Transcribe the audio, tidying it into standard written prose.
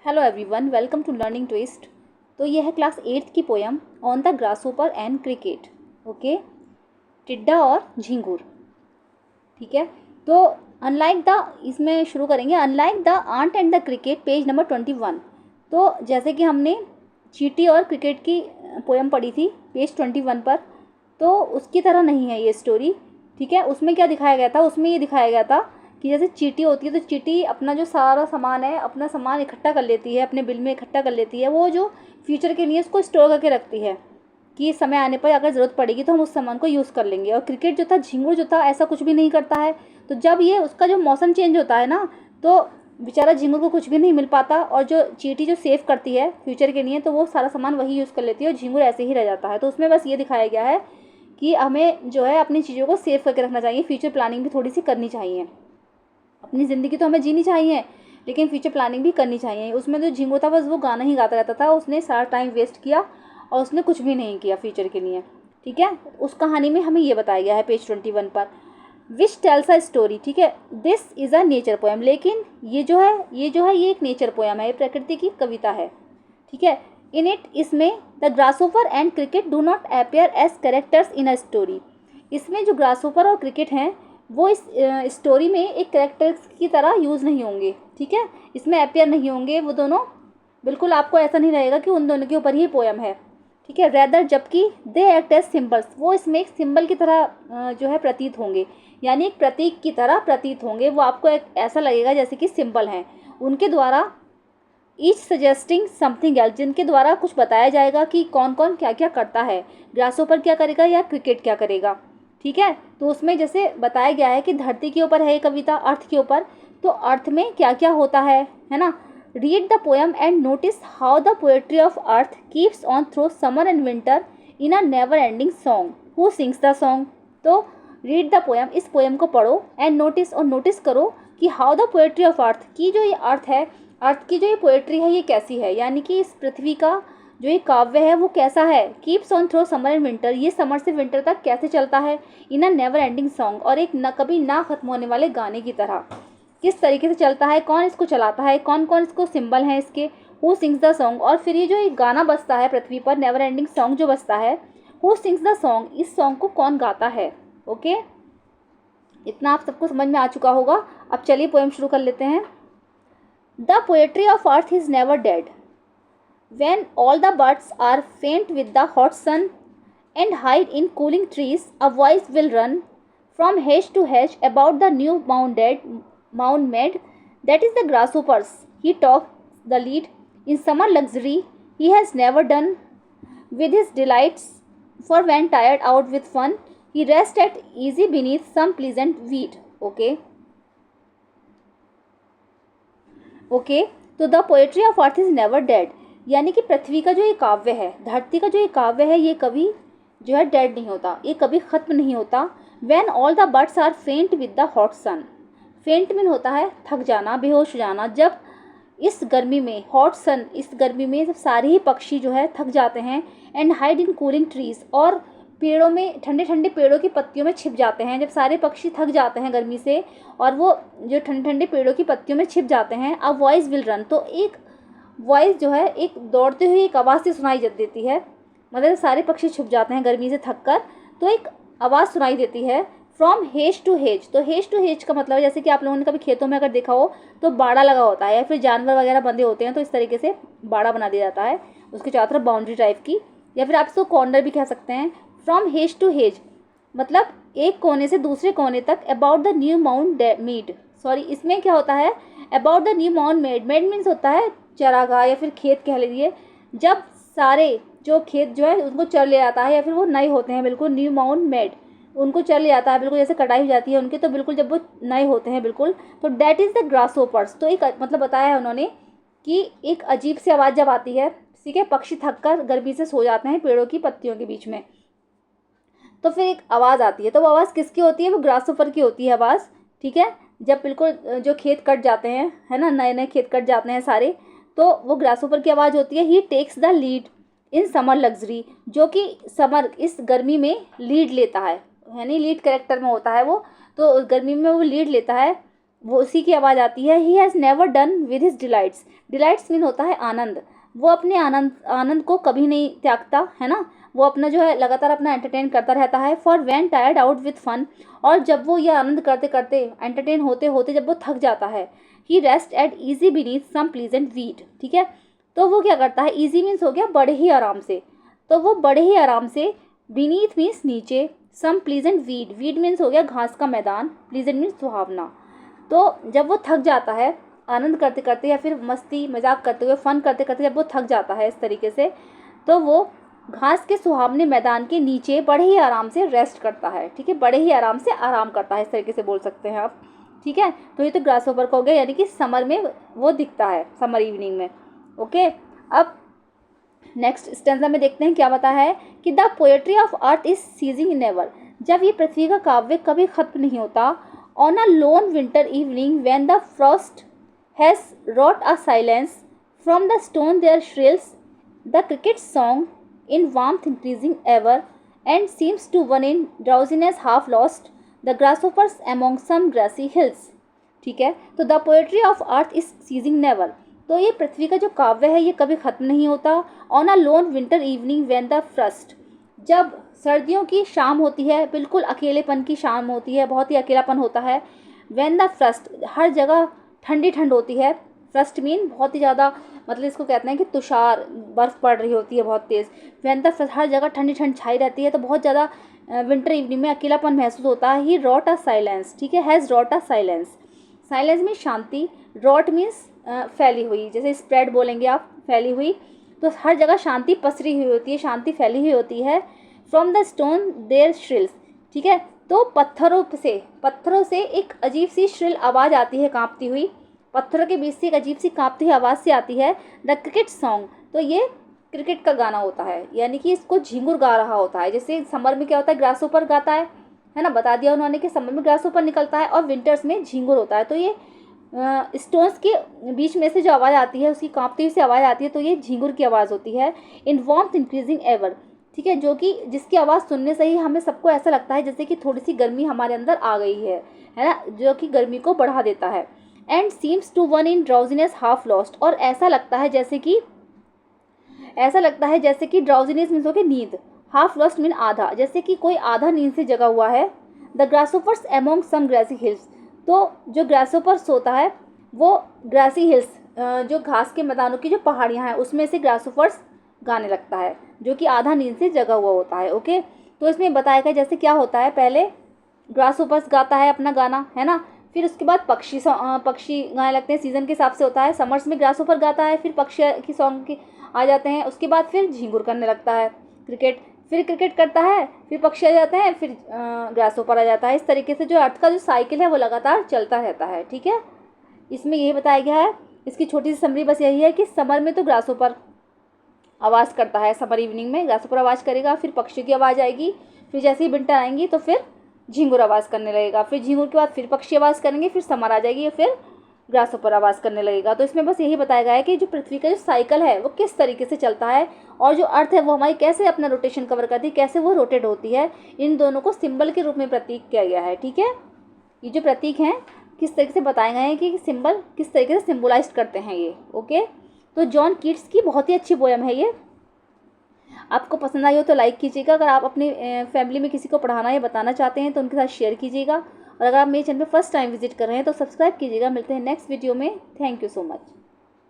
Hello everyone, welcome to learning twist. तो ये है क्लास 8th की poem on the grasshopper and cricket. Okay, टिड्डा और झिंगुर। ठीक है, तो अनलाइक द, इसमें शुरू करेंगे unlike the ant and the cricket, page number 21। तो जैसे कि हमने चींटी और क्रिकेट की पोयम पढ़ी थी पेज 21 पर, तो उसकी तरह नहीं है ये स्टोरी। ठीक है, उसमें क्या दिखाया गया था, उसमें ये दिखाया गया था कि जैसे चींटी होती है तो चींटी अपना जो सारा सामान है, अपना सामान इकट्ठा कर लेती है, अपने बिल में इकट्ठा कर लेती है, वो जो फ्यूचर के लिए उसको स्टोर करके रखती है कि समय आने पर अगर ज़रूरत पड़ेगी तो हम उस सामान को यूज़ कर लेंगे। और क्रिकेट जो था, झिंगुर जो था, ऐसा कुछ भी नहीं करता है। तो जब ये उसका जो मौसम चेंज होता है ना, तो बेचारा झिंगुर को कुछ भी नहीं मिल पाता, और जो चींटी जो सेव करती है फ्यूचर के लिए, तो वो सारा सामान वही यूज़ कर लेती है और झिंगुर ऐसे ही रह जाता है। तो उसमें बस ये दिखाया गया है कि हमें जो है अपनी चीज़ों को सेव करके रखना चाहिए, फ्यूचर प्लानिंग भी थोड़ी सी करनी चाहिए। अपनी ज़िंदगी तो हमें जीनी चाहिए, लेकिन फ्यूचर प्लानिंग भी करनी चाहिए। उसमें जो झिंगुर था बस वो गाना ही गाता रहता था, उसने सारा टाइम वेस्ट किया और उसने कुछ भी नहीं किया फ्यूचर के लिए। ठीक है, उस कहानी में हमें ये बताया गया है पेज 21 पर, विच टेल्स अ स्टोरी। ठीक है, this is a nature poem, लेकिन ये एक नेचर पोएम है, ये प्रकृति की कविता है। ठीक है, इन इट, इसमें the grasshopper and cricket do not appear as characters in a story. इसमें जो ग्रासहोपर और क्रिकेट हैं वो इस स्टोरी में एक कैरेक्टर्स की तरह यूज़ नहीं होंगे। ठीक है, इसमें अपेयर नहीं होंगे वो दोनों, बिल्कुल आपको ऐसा नहीं रहेगा कि उन दोनों के ऊपर ही पोएम है। ठीक है, रेदर, जबकि दे एक्ट एज सिम्बल्स, वो इसमें एक सिंबल की तरह जो है प्रतीत होंगे, यानी एक प्रतीक की तरह प्रतीत होंगे। वो आपको एक ऐसा लगेगा जैसे कि सिंबल हैं उनके द्वारा, ईच सजेस्टिंग समथिंग एल्स, जिनके द्वारा कुछ बताया जाएगा कि कौन कौन क्या क्या करता है, ग्रासहोपर क्या करेगा या क्रिकेट क्या करेगा। ठीक है, तो उसमें जैसे बताया गया है कि धरती के ऊपर है ये कविता, अर्थ के ऊपर, तो अर्थ में क्या क्या होता है ना। Read the poem and notice how the poetry of earth keeps on through summer and winter in a never ending song, who sings the song. तो रीड द पोएम, इस पोएम को पढ़ो, एंड नोटिस, और notice करो कि how the poetry of अर्थ, की जो ये अर्थ है, अर्थ की जो ये पोएट्री है ये कैसी है, यानी कि इस पृथ्वी का जो ये काव्य है वो कैसा है। Keeps on through summer and winter, ये समर से विंटर तक कैसे चलता है, इन अ नेवर एंडिंग सॉन्ग, और एक न कभी ना खत्म होने वाले गाने की तरह किस तरीके से चलता है, कौन इसको चलाता है, कौन कौन इसको सिंबल हैं इसके, हु सिंग्स द सॉन्ग। और फिर ये जो एक गाना बजता है पृथ्वी पर, नेवर एंडिंग सॉन्ग जो बजता है, हु सिंग्स द सॉन्ग, इस सॉन्ग को कौन गाता है। ओके, इतना आप सबको समझ में आ चुका होगा। अब चलिए पोएम शुरू कर लेते हैं। The poetry of earth is never dead, when all the birds are faint with the hot sun and hide in cooling trees, a voice will run from hedge to hedge about the new mound made, that is the grasshoppers. He talks the lead in summer luxury he has never done with his delights, for when tired out with fun, he rests at easy beneath some pleasant weed. Okay. Okay, तो the poetry of earth is never dead, यानी कि पृथ्वी का जो ये काव्य है, धरती का जो ये काव्य है, ये कभी जो है डेड नहीं होता, ये कभी ख़त्म नहीं होता। When all the birds are faint with the hot sun, faint mean होता है थक जाना, बेहोश हो जाना। जब इस गर्मी में, हॉट सन, इस गर्मी में जब सारे ही पक्षी जो है थक जाते हैं, and hide in cooling trees, और पेड़ों में, ठंडे ठंडे पेड़ों की पत्तियों में छिप जाते हैं। जब सारे पक्षी थक जाते हैं गर्मी से और वो जो ठंडे ठंडे पेड़ों की पत्तियों में छिप जाते हैं, अ वॉइस विल रन, तो एक वॉइस जो है एक दौड़ते हुए एक आवाज़ से सुनाई देती है। मतलब सारे पक्षी छुप जाते हैं गर्मी से थक कर, तो एक आवाज़ सुनाई देती है, फ्रॉम हेज टू हेज। तो हेज टू हेज का मतलब है, जैसे कि आप लोगों ने कभी खेतों में अगर देखा हो तो बाड़ा लगा होता है, या फिर जानवर वगैरह बंधे होते हैं, तो इस तरीके से बाड़ा बना दिया जाता है उसके चारों तरफ, बाउंड्री टाइप की, या फिर आप इसको कॉर्नर भी कह सकते हैं। फ्रॉम हेज टू हेज मतलब एक कोने से दूसरे कोने तक, about the new mount made, sorry इसमें क्या होता है, about the new mount made, made means होता है चरागाह या फिर खेत कह लीजिए। जब सारे जो खेत जो है उनको चर ले जाता है, या फिर वो नए होते हैं बिल्कुल, न्यू माउंट मेड, उनको चर ले जाता है बिल्कुल, जैसे कटाई हो जाती है उनकी, तो बिल्कुल जब वो नए होते हैं बिल्कुल, तो डैट इज़ द ग्रासहोपर्स। तो एक मतलब बताया है उन्होंने कि एक अजीब सी आवाज़ जब आती है, ठीक है, पक्षी थक कर गर्मी से सो जाते हैं पेड़ों की पत्तियों के बीच में, तो फिर एक आवाज़ आती है, तो वो आवाज़ किसकी होती है, वो ग्रासहोपर की होती है आवाज़। ठीक है, जब बिल्कुल जो खेत कट जाते हैं, है ना, नए नए खेत कट जाते हैं सारे, तो वो ग्रासहोपर की आवाज़ होती है। He takes the lead in summer luxury, जो कि समर, इस गर्मी में लीड लेता है, यानी लीड कैरेक्टर में होता है वो, तो गर्मी में वो लीड लेता है वो उसी की आवाज़ आती है। He has never done with his delights, delights mean होता है आनंद, वो अपने आनंद को कभी नहीं त्यागता, है ना, वो अपना जो है लगातार अपना एंटरटेन करता रहता है। For when tired out with fun, और जब वो ये आनंद करते करते एंटरटेन होते होते जब वो थक जाता है, he rest at ease beneath some pleasant weed, ठीक है, तो वो क्या करता है, ईजी मीन्स हो गया बड़े ही आराम से, तो वो बड़े ही आराम से, बीनीथ मीन्स नीचे, सम प्लीजेंट वीड, वीड मीन्स हो गया घास का मैदान, प्लीजेंट मीन्स सुहावना, तो जब वो थक जाता है आनंद करते करते या फिर मस्ती मजाक करते हुए फन करते करते जब वो थक जाता है इस तरीके से, तो वो घास के सुहावने मैदान के नीचे बड़े ही आराम से रेस्ट करता है, ठीक है, बड़े ही आराम से आराम करता है, इस तरीके से बोल सकते हैं आप, ठीक है। तो ये तो ग्रास ओवर का हो गया, यानी कि समर में वो दिखता है, समर इवनिंग में, ओके। अब नेक्स्ट स्टेंजा में देखते हैं क्या बता है कि the poetry of earth is ceasing never, जब ये पृथ्वी का काव्य कभी खत्म नहीं होता। On a lone winter evening when the frost has wrought a silence from the stone there shrills the cricket's song in warmth increasing ever and seems to one in drowsiness half lost the grasshoppers among some grassy hills, ठीक है। तो the poetry of earth is ceasing never, तो ये पृथ्वी का जो काव्य है ये कभी ख़त्म नहीं होता। On a lone winter evening when the first, जब सर्दियों की शाम होती है, बिल्कुल अकेलेपन की शाम होती है, बहुत ही अकेलापन होता है। व्हेन द फ्रस्ट, हर जगह ठंडी ठंड होती है, फ्रस्ट मीन बहुत ही ज़्यादा, मतलब इसको कहते हैं कि तुषार, बर्फ़ पड़ रही होती है बहुत तेज़। व्हेन द फ्रस्ट, हर जगह ठंडी ठंड छाई रहती है, तो बहुत ज़्यादा विंटर इवनिंग में अकेलापन महसूस होता है। ही रॉट अ साइलेंस, ठीक है, has wrought a silence, silence mean शांति, रॉट मीन्स फैली हुई, जैसे स्प्रेड बोलेंगे आप, फैली हुई, तो हर जगह शांति पसरी हुई होती है, शांति फैली हुई होती है। फ्रॉम द स्टोन देयर श्रिल्स, ठीक है, तो पत्थरों से एक अजीब सी श्रिल आवाज़ आती है, कांपती हुई, पत्थरों के बीच से एक अजीब सी कांपती हुई आवाज़ से आती है। द क्रिकेट सॉन्ग, तो ये क्रिकेट का गाना होता है, यानी कि इसको झिंगुर गा रहा होता है। जैसे समर में क्या होता है, ग्रास ऊपर गाता है ना, बता दिया उन्होंने कि समर में ग्रास ऊपर निकलता है और विंटर्स में झिंगुर होता है। तो ये स्टोन्स के बीच में से जो आवाज़ आती है, उसकी कांपती हुई से आवाज़ आती है, तो ये झिंगुर की आवाज़ होती है। इन वार्मथ इंक्रीजिंग एवर, ठीक है, जो कि जिसकी आवाज़ सुनने से ही हमें सबको ऐसा लगता है जैसे कि थोड़ी सी गर्मी हमारे अंदर आ गई है ना, जो कि गर्मी को बढ़ा देता है। And seems to one in drowsiness half lost, और ऐसा लगता है जैसे कि ड्राउजीनेस मीन्स हो गया नींद, हाफ लॉस्ट मीन आधा, जैसे कि कोई आधा नींद से जगा हुआ है। The grasshoppers among some grassy hills, तो जो ग्रासोपर्स होता है वो ग्रासी हिल्स, जो घास के मैदानों की जो पहाड़ियाँ हैं उसमें से ग्रासोपर्स गाने लगता है, जो कि आधा नींद से जगा हुआ होता है, ओके। तो इसमें बताया गया जैसे क्या होता है, पहले ग्रासोपर्स गाता है अपना गाना, है ना, फिर उसके बाद पक्षी गाने लगते हैं, सीज़न के हिसाब से होता है। समर्स में ग्रासोपर गाता है, फिर पक्षी की सॉन्ग की आ जाते हैं, उसके बाद फिर झिंगुर करने लगता है क्रिकेट, फिर क्रिकेट करता है, फिर पक्षी आ जाते हैं, फिर ग्रासोपर आ जाता है। इस तरीके से जो अर्थ का जो साइकिल है वो लगातार चलता रहता है, ठीक है। इसमें यही बताया गया है, इसकी छोटी सी समरी बस यही है कि समर में तो ग्रासोपर आवाज़ करता है, समर इवनिंग में ग्रासोपर आवाज़ करेगा, फिर पक्षी की आवाज़ आएगी, फिर जैसे ही विंटर आएंगी तो फिर झिंगुर आवाज़ करने लगेगा, फिर झिंगुर के बाद फिर पक्षी आवाज़ करेंगे, फिर समर आ जाएगी, फिर ग्रासोपर आवाज़ करने लगेगा। तो इसमें बस यही बताया गया है कि जो पृथ्वी का जो साइकिल है वो किस तरीके से चलता है, और जो अर्थ है वो हमारी कैसे अपना रोटेशन कवर करती है, कैसे वो रोटेट होती है, इन दोनों को सिंबल के रूप में प्रतीक किया गया है, ठीक है। ये जो प्रतीक हैं किस तरीके से बताए गए हैं कि सिंबल किस तरीके से सिम्बोलाइज करते हैं ये, ओके। तो जॉन कीट्स की बहुत ही अच्छी पोएम है ये, आपको पसंद आई हो तो लाइक कीजिएगा। अगर आप अपनी फैमिली में किसी को पढ़ाना या बताना चाहते हैं तो उनके साथ शेयर कीजिएगा, और अगर आप मेरे चैनल पर फर्स्ट टाइम विजिट कर रहे हैं तो सब्सक्राइब कीजिएगा। मिलते हैं नेक्स्ट वीडियो में, थैंक यू सो मच।